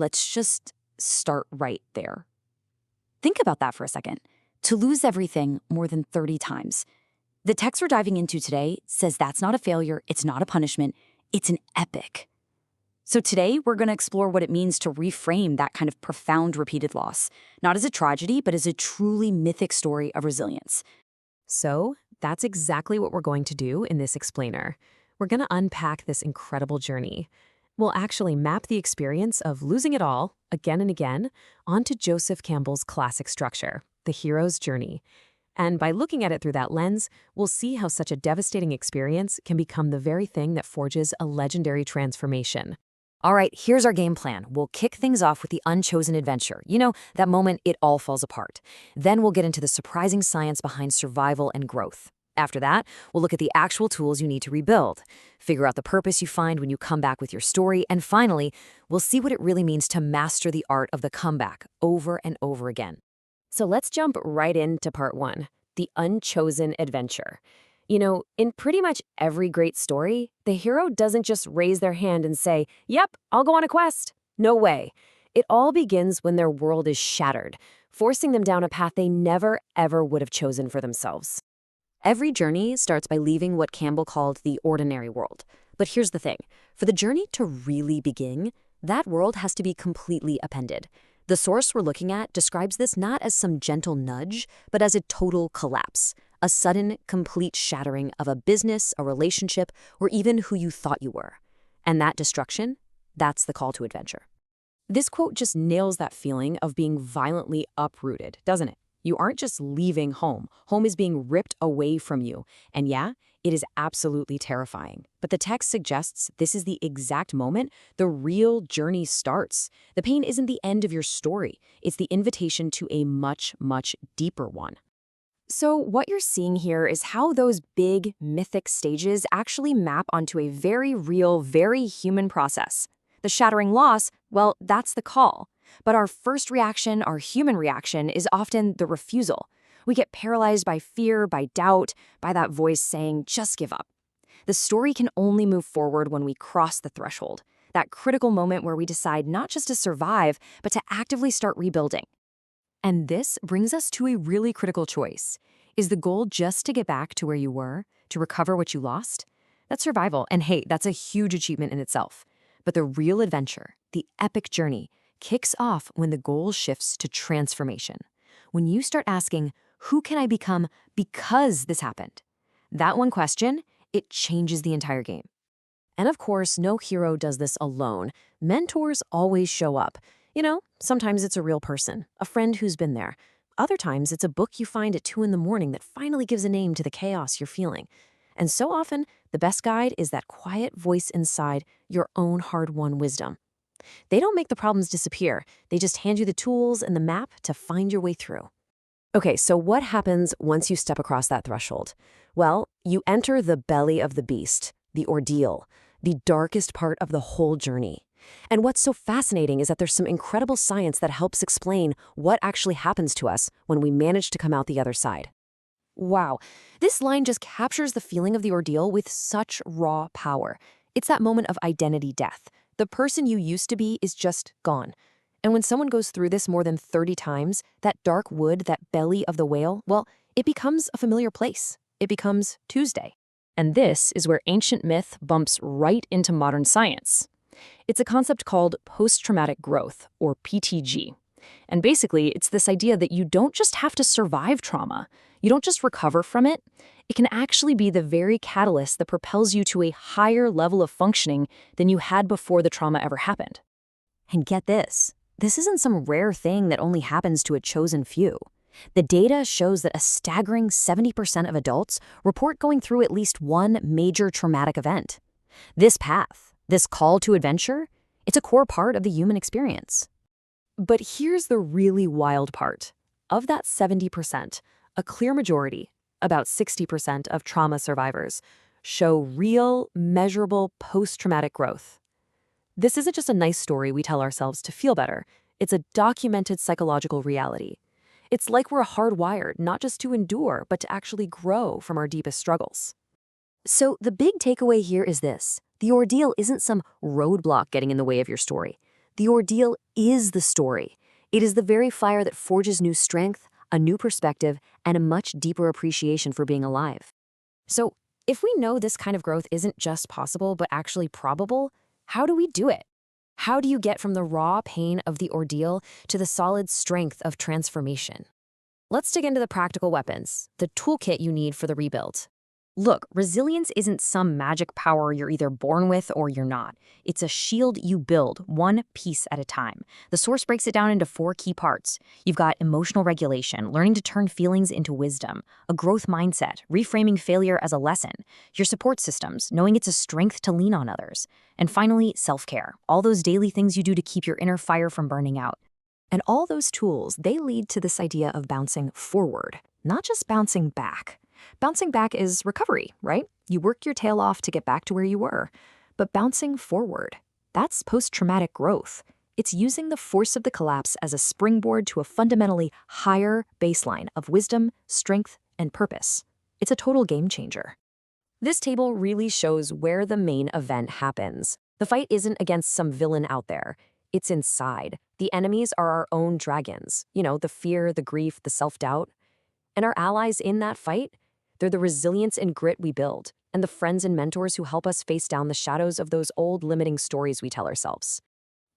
let's just start right there. Think about that for a second. To lose everything more than 30 times. The text we're diving into today says that's not a failure, it's not a punishment, it's an epic. So today, we're going to explore what it means to reframe that kind of profound repeated loss, not as a tragedy, but as a truly mythic story of resilience. So that's exactly what we're going to do in this explainer. We're going to unpack this incredible journey. We'll actually map the experience of losing it all, again and again, onto Joseph Campbell's classic structure, the hero's journey. And by looking at it through that lens, we'll see how such a devastating experience can become the very thing that forges a legendary transformation. All right, here's our game plan. We'll kick things off with the unchosen adventure. You know, that moment it all falls apart. Then we'll get into the surprising science behind survival and growth. After that, we'll look at the actual tools you need to rebuild, figure out the purpose you find when you come back with your story, and finally, we'll see what it really means to master the art of the comeback over and over again. So let's jump right into part one, the unchosen adventure. You know, in pretty much every great story, the hero doesn't just raise their hand and say, "Yep, I'll go on a quest." No way. It all begins when their world is shattered, forcing them down a path they never, ever would have chosen for themselves. Every journey starts by leaving what Campbell called the ordinary world. But here's the thing. For the journey to really begin, that world has to be completely upended. The source we're looking at describes this not as some gentle nudge, but as a total collapse. A sudden, complete shattering of a business, a relationship, or even who you thought you were. And that destruction, that's the call to adventure. This quote just nails that feeling of being violently uprooted, doesn't it? You aren't just leaving home. Home is being ripped away from you. And yeah, it is absolutely terrifying. But the text suggests this is the exact moment the real journey starts. The pain isn't the end of your story. It's the invitation to a much, much deeper one. So what you're seeing here is how those big, mythic stages actually map onto a very real, very human process. The shattering loss, well, that's the call. But our first reaction, our human reaction, is often the refusal. We get paralyzed by fear, by doubt, by that voice saying, just give up. The story can only move forward when we cross the threshold, that critical moment where we decide not just to survive, but to actively start rebuilding. And this brings us to a really critical choice. Is the goal just to get back to where you were, to recover what you lost? That's survival, and hey, that's a huge achievement in itself. But the real adventure, the epic journey, kicks off when the goal shifts to transformation. When you start asking, who can I become because this happened? That one question, it changes the entire game. And of course, no hero does this alone. Mentors always show up. You know, sometimes it's a real person, a friend who's been there. Other times, it's a book you find at 2 a.m. that finally gives a name to the chaos you're feeling. And so often, the best guide is that quiet voice inside your own hard-won wisdom. They don't make the problems disappear. They just hand you the tools and the map to find your way through. Okay, so what happens once you step across that threshold? Well, you enter the belly of the beast, the ordeal, the darkest part of the whole journey. And what's so fascinating is that there's some incredible science that helps explain what actually happens to us when we manage to come out the other side. Wow, this line just captures the feeling of the ordeal with such raw power. It's that moment of identity death. The person you used to be is just gone. And when someone goes through this more than 30 times, that dark wood, that belly of the whale, well, it becomes a familiar place. It becomes Tuesday. And this is where ancient myth bumps right into modern science. It's a concept called post-traumatic growth, or PTG. And basically, it's this idea that you don't just have to survive trauma. You don't just recover from it. It can actually be the very catalyst that propels you to a higher level of functioning than you had before the trauma ever happened. And get this. This isn't some rare thing that only happens to a chosen few. The data shows that a staggering 70% of adults report going through at least one major traumatic event. This path, this call to adventure, it's a core part of the human experience. But here's the really wild part. Of that 70%, a clear majority, about 60% of trauma survivors, show real, measurable post-traumatic growth. This isn't just a nice story we tell ourselves to feel better. It's a documented psychological reality. It's like we're hardwired not just to endure, but to actually grow from our deepest struggles. So the big takeaway here is this. The ordeal isn't some roadblock getting in the way of your story. The ordeal is the story. It is the very fire that forges new strength, a new perspective, and a much deeper appreciation for being alive. So, if we know this kind of growth isn't just possible but actually probable, how do we do it? How do you get from the raw pain of the ordeal to the solid strength of transformation? Let's dig into the practical weapons, the toolkit you need for the rebuild. Look, resilience isn't some magic power you're either born with or you're not. It's a shield you build, one piece at a time. The source breaks it down into 4 key parts. You've got emotional regulation, learning to turn feelings into wisdom, a growth mindset, reframing failure as a lesson, your support systems, knowing it's a strength to lean on others, and finally, self-care, all those daily things you do to keep your inner fire from burning out. And all those tools, they lead to this idea of bouncing forward, not just bouncing back. Bouncing back is recovery, right? You work your tail off to get back to where you were. But bouncing forward, that's post-traumatic growth. It's using the force of the collapse as a springboard to a fundamentally higher baseline of wisdom, strength, and purpose. It's a total game changer. This table really shows where the main event happens. The fight isn't against some villain out there. It's inside. The enemies are our own dragons. The fear, the grief, the self-doubt. And our allies in that fight, they're the resilience and grit we build, and the friends and mentors who help us face down the shadows of those old limiting stories we tell ourselves.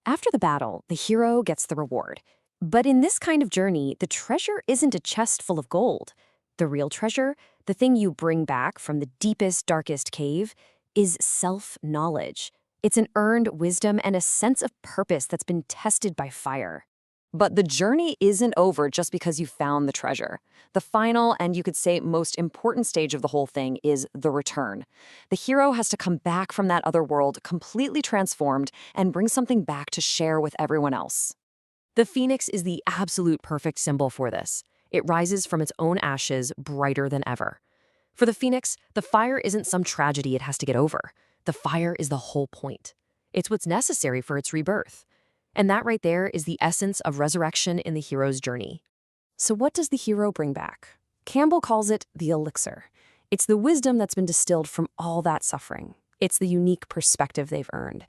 After the battle, the hero gets the reward. But in this kind of journey, the treasure isn't a chest full of gold. The real treasure, the thing you bring back from the deepest, darkest cave, is self-knowledge. It's an earned wisdom and a sense of purpose that's been tested by fire. But the journey isn't over just because you found the treasure. The final, and you could say most important stage of the whole thing is the return. The hero has to come back from that other world completely transformed and bring something back to share with everyone else. The phoenix is the absolute perfect symbol for this. It rises from its own ashes brighter than ever. For the phoenix, the fire isn't some tragedy it has to get over. The fire is the whole point. It's what's necessary for its rebirth. And that right there is the essence of resurrection in the hero's journey. So what does the hero bring back? Campbell calls it the elixir. It's the wisdom that's been distilled from all that suffering. It's the unique perspective they've earned.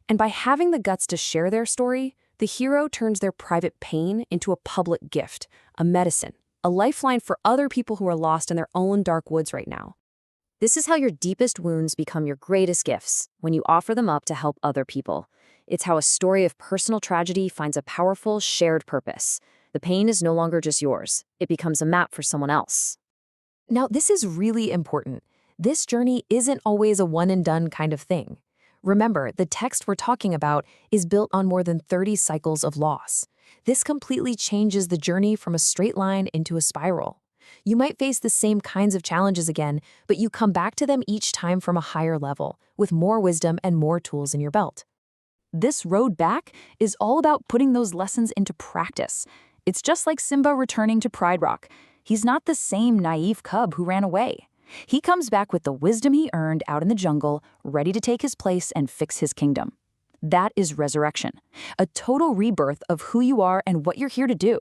And by having the guts to share their story, the hero turns their private pain into a public gift, a medicine, a lifeline for other people who are lost in their own dark woods right now. This is how your deepest wounds become your greatest gifts, when you offer them up to help other people. It's how a story of personal tragedy finds a powerful, shared purpose. The pain is no longer just yours. It becomes a map for someone else. Now, this is really important. This journey isn't always a one-and-done kind of thing. Remember, the text we're talking about is built on more than 30 cycles of loss. This completely changes the journey from a straight line into a spiral. You might face the same kinds of challenges again, but you come back to them each time from a higher level, with more wisdom and more tools in your belt. This road back is all about putting those lessons into practice. It's just like Simba returning to Pride Rock. He's not the same naive cub who ran away. He comes back with the wisdom he earned out in the jungle, ready to take his place and fix his kingdom. That is resurrection, a total rebirth of who you are and what you're here to do.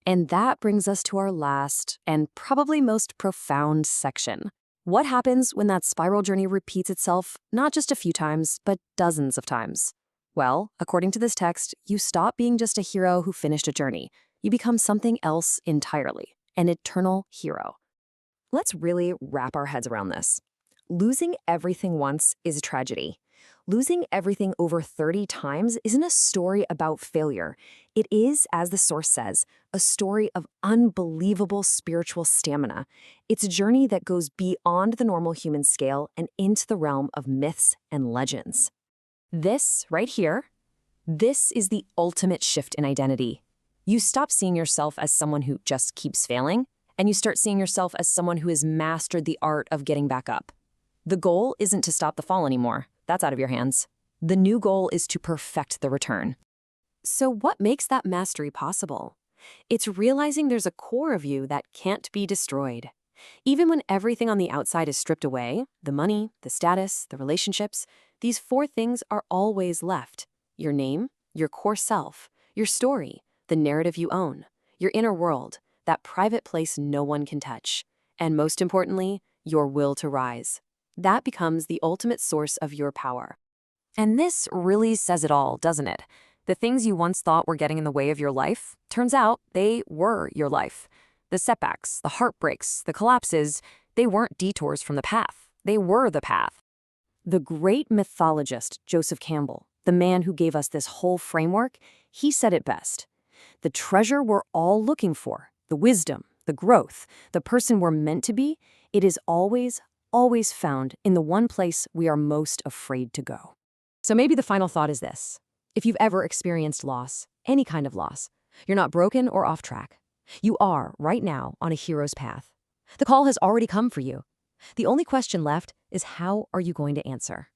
And that brings us to our last and probably most profound section. What happens when that spiral journey repeats itself, not just a few times, but dozens of times? Well, according to this text, you stop being just a hero who finished a journey. You become something else entirely, an eternal hero. Let's really wrap our heads around this. Losing everything once is a tragedy. Losing everything over 30 times isn't a story about failure. It is, as the source says, a story of unbelievable spiritual stamina. It's a journey that goes beyond the normal human scale and into the realm of myths and legends. This, right here, this is the ultimate shift in identity. You stop seeing yourself as someone who just keeps failing, and you start seeing yourself as someone who has mastered the art of getting back up. The goal isn't to stop the fall anymore. That's out of your hands. The new goal is to perfect the return. So what makes that mastery possible? It's realizing there's a core of you that can't be destroyed. Even when everything on the outside is stripped away, the money, the status, the relationships, these 4 things are always left. Your name, your core self, your story, the narrative you own, your inner world, that private place no one can touch, and most importantly, your will to rise. That becomes the ultimate source of your power. And this really says it all, doesn't it? The things you once thought were getting in the way of your life, turns out they were your life. The setbacks, the heartbreaks, the collapses, they weren't detours from the path. They were the path. The great mythologist Joseph Campbell, the man who gave us this whole framework, he said it best. The treasure we're all looking for, the wisdom, the growth, the person we're meant to be, it is always, always found in the one place we are most afraid to go. So maybe the final thought is this. If you've ever experienced loss, any kind of loss, you're not broken or off track. You are, right now, on a hero's path. The call has already come for you. The only question left is, how are you going to answer?